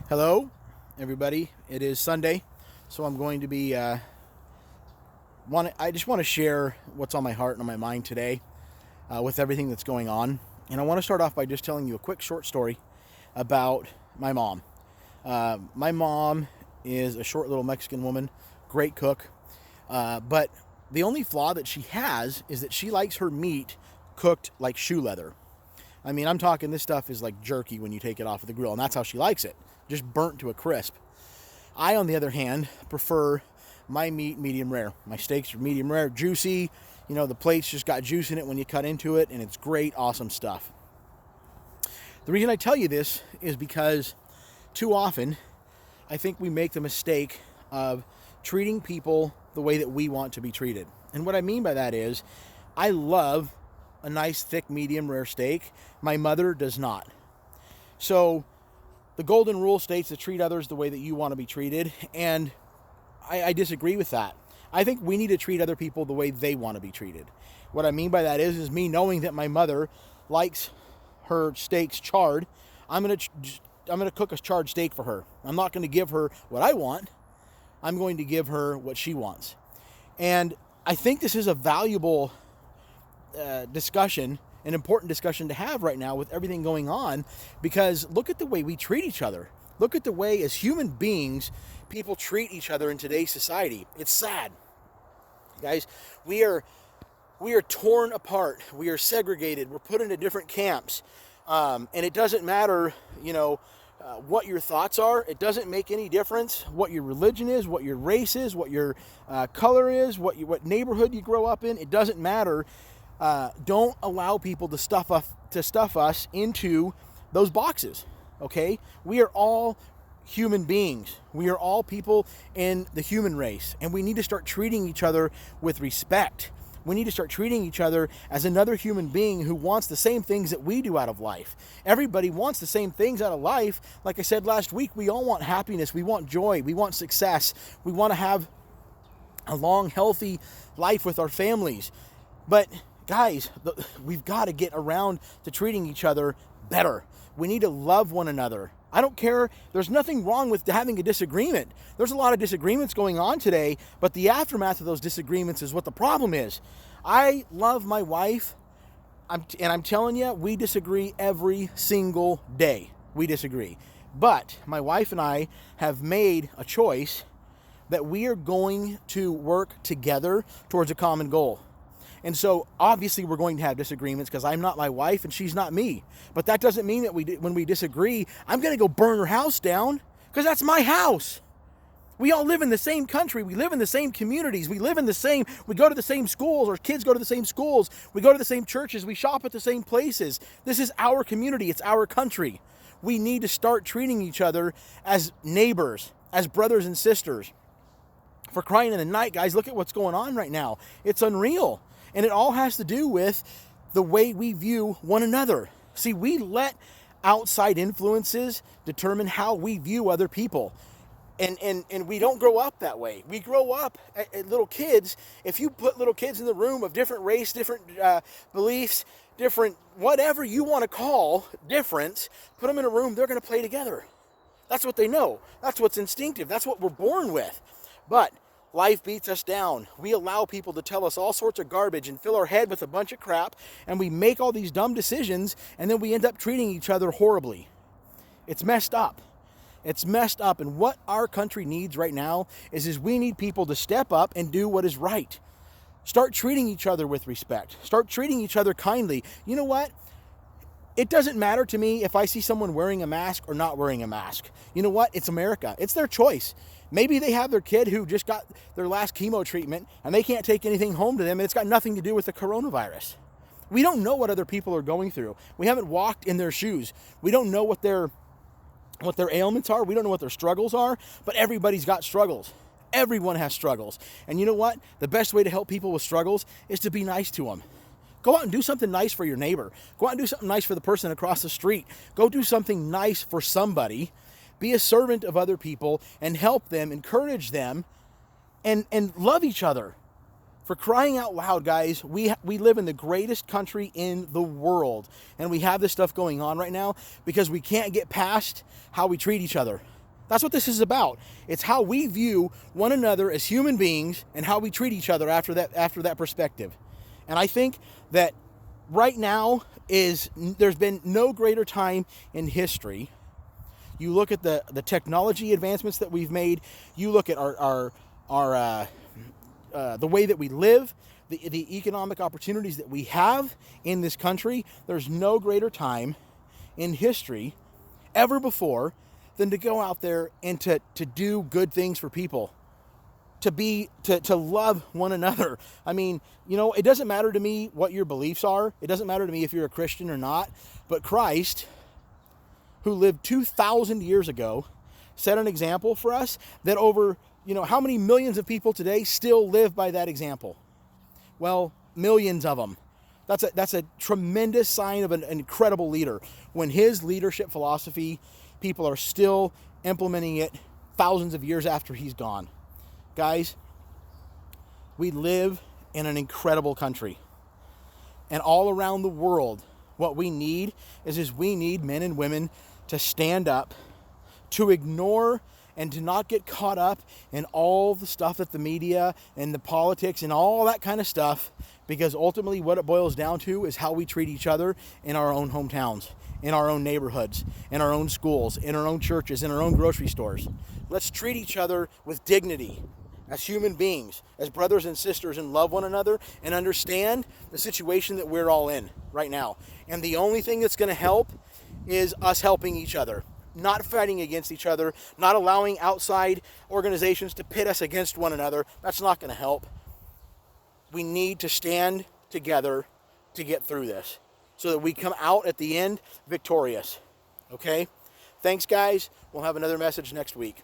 Hello, everybody. It is Sunday, so I'm going to be. I just want to share what's on my heart and on my mind today, with everything that's going on. And I want to start off by just telling you a quick short story about my mom. My mom is a short little Mexican woman, great cook, but the only flaw that she has is that she likes her meat cooked like shoe leather. I mean, I'm talking this stuff is like jerky when you take it off of the grill, and that's how she likes it, just burnt to a crisp. I, on the other hand, prefer my meat medium rare. My steaks are medium rare, juicy. You know, the plate's just got juice in it when you cut into it, and it's great, awesome stuff. The reason I tell you this is because too often I think we make the mistake of treating people the way that we want to be treated. And what I mean by that is I love a nice, thick, medium rare steak. My mother does not. So the golden rule states to treat others the way that you want to be treated, and I disagree with that. I think we need to treat other people the way they want to be treated. What I mean by that is me knowing that my mother likes her steaks charred. I'm gonna cook a charred steak for her. I'm not going to give her what I want. I'm going to give her what she wants. And I think this is a valuable discussion, an important discussion to have right now with everything going on, because look at the way we treat each other. Look at the way, as human beings, people treat each other in today's society. It's sad. Guys, we are torn apart. We are segregated. We're put into different camps. And it doesn't matter, what your thoughts are. It doesn't make any difference what your religion is, what your race is, what your color is, what neighborhood you grow up in. It doesn't matter. Don't allow people to stuff us into those boxes. Okay? We are all human beings. We are all people in the human race, and we need to start treating each other with respect. We need to start treating each other as another human being who wants the same things that we do out of life. Everybody wants the same things out of life. Like I said last week, we all want happiness. We want joy. We want success. We want to have a long, healthy life with our families. But guys, we've got to get around to treating each other better. We need to love one another. I don't care. There's nothing wrong with having a disagreement. There's a lot of disagreements going on today, but the aftermath of those disagreements is what the problem is. I love my wife, and I'm telling you, we disagree every single day. We disagree. But my wife and I have made a choice that we are going to work together towards a common goal. And so obviously we're going to have disagreements because I'm not my wife and she's not me. But that doesn't mean that when we disagree, I'm going to go burn her house down, because that's my house. We all live in the same country. We live in the same communities. We go to the same schools. Our kids go to the same schools. We go to the same churches. We shop at the same places. This is our community. It's our country. We need to start treating each other as neighbors, as brothers and sisters. For crying in the night, guys, look at what's going on right now. It's unreal. And it all has to do with the way we view one another. See, we let outside influences determine how we view other people. And we don't grow up that way. We grow up at little kids. If you put little kids in the room of different race, different beliefs, different whatever you want to call difference, put them in a room, they're going to play together. That's what they know. That's what's instinctive. That's what we're born with. But life beats us down. We allow people to tell us all sorts of garbage and fill our head with a bunch of crap, and we make all these dumb decisions, and then we end up treating each other horribly. It's messed up. It's messed up, and what our country needs right now is we need people to step up and do what is right. Start treating each other with respect. Start treating each other kindly. You know what? It doesn't matter to me if I see someone wearing a mask or not wearing a mask. You know what? It's America. It's their choice. Maybe they have their kid who just got their last chemo treatment and they can't take anything home to them, and it's got nothing to do with the coronavirus. We don't know what other people are going through. We haven't walked in their shoes. We don't know what their ailments are. We don't know what their struggles are, but everybody's got struggles. Everyone has struggles. And you know what? The best way to help people with struggles is to be nice to them. Go out and do something nice for your neighbor. Go out and do something nice for the person across the street. Go do something nice for somebody. Be a servant of other people and help them, encourage them, and love each other. For crying out loud, guys, we live in the greatest country in the world, and we have this stuff going on right now because we can't get past how we treat each other. That's what this is about. It's how we view one another as human beings and how we treat each other after that perspective. And I think that right now there's been no greater time in history. You look at the technology advancements that we've made. You look at our the way that we live, the economic opportunities that we have in this country. There's no greater time in history ever before than to go out there and to do good things for people, to love one another. I mean, it doesn't matter to me what your beliefs are. It doesn't matter to me if you're a Christian or not. But Christ, who lived 2,000 years ago, set an example for us that over, how many millions of people today still live by that example? Well, millions of them. That's a tremendous sign of an incredible leader. When his leadership philosophy, people are still implementing it thousands of years after he's gone. Guys, we live in an incredible country. And all around the world, what we need is we need men and women to stand up, to ignore and to not get caught up in all the stuff that the media and the politics and all that kind of stuff, because ultimately what it boils down to is how we treat each other in our own hometowns, in our own neighborhoods, in our own schools, in our own churches, in our own grocery stores. Let's treat each other with dignity as human beings, as brothers and sisters, and love one another and understand the situation that we're all in right now. And the only thing that's going to help is us helping each other, not fighting against each other, not allowing outside organizations to pit us against one another. That's not going to help. We need to stand together to get through this so that we come out at the end victorious. Okay? Thanks, guys. We'll have another message next week.